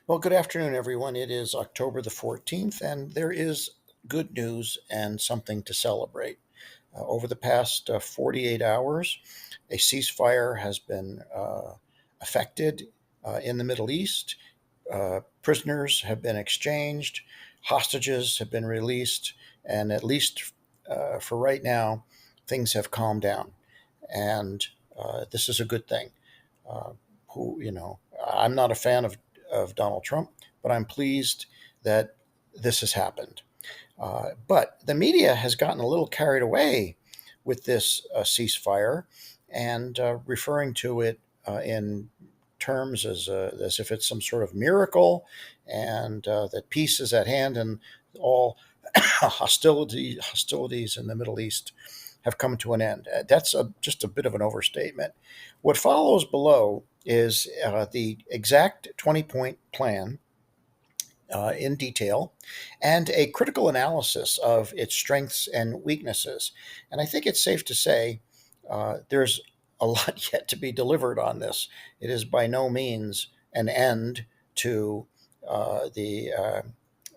Well, good afternoon, everyone. It is October the 14th, and there is good news and something to celebrate. Over the past 48 hours, a ceasefire has been effected in the Middle East. Prisoners have been exchanged, hostages have been released, and at least for right now, things have calmed down. And this is a good thing. Uh, I'm not a fan of Donald Trump, but I'm pleased that this has happened. But the media has gotten a little carried away with this ceasefire and referring to it in terms as if it's some sort of miracle and that peace is at hand and all hostilities in the Middle East have come to an end. Just a bit of an overstatement. What follows below is the exact 20-point plan in detail and a critical analysis of its strengths and weaknesses. And I think it's safe to say there's a lot yet to be delivered on this. It is by no means an end to the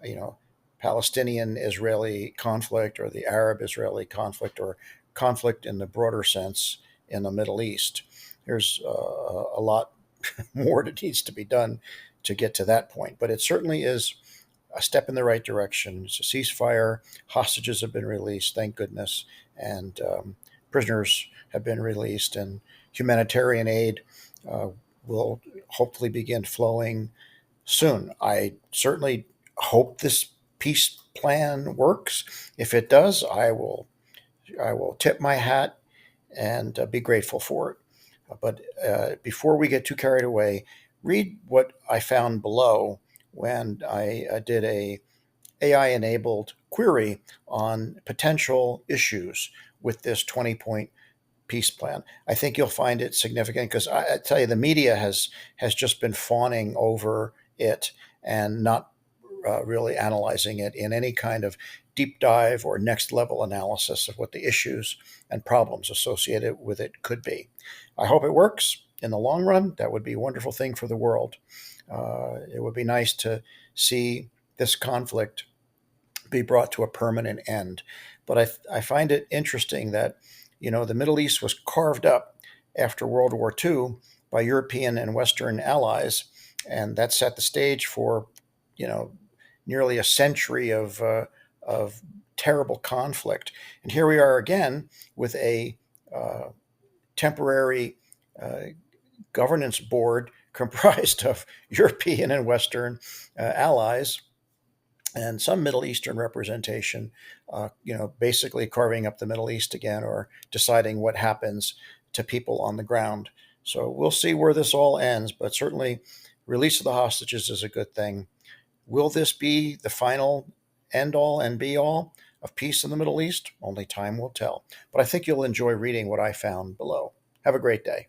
you know Palestinian-Israeli conflict or the Arab-Israeli conflict or conflict in the broader sense in the Middle East. There's a lot more that needs to be done to get to that point. But it certainly is a step in the right direction. It's a ceasefire. Hostages have been released, thank goodness, and prisoners have been released, and humanitarian aid uh, will hopefully begin flowing soon. I certainly hope this peace plan works. If it does, I will tip my hat and be grateful for it. But before we get too carried away, read what I found below when I did a AI-enabled query on potential issues with this 20-point peace plan. I think you'll find it significant because I tell you, the media has just been fawning over it and not really analyzing it in any kind of deep dive or next level analysis of what the issues and problems associated with it could be. I hope it works in the long run. That would be a wonderful thing for the world. It would be nice to see this conflict be brought to a permanent end. But I find it interesting that, the Middle East was carved up after World War II by European and Western allies, and that set the stage for, you know, nearly a century of terrible conflict. And here we are again with a uh, temporary uh, governance board comprised of European and Western allies and some Middle Eastern representation, basically carving up the Middle East again or deciding what happens to people on the ground. So we'll see where this all ends, but certainly release of the hostages is a good thing. Will this be the final end all and be all of peace in the Middle East? Only time will tell. But I think you'll enjoy reading what I found below. Have a great day.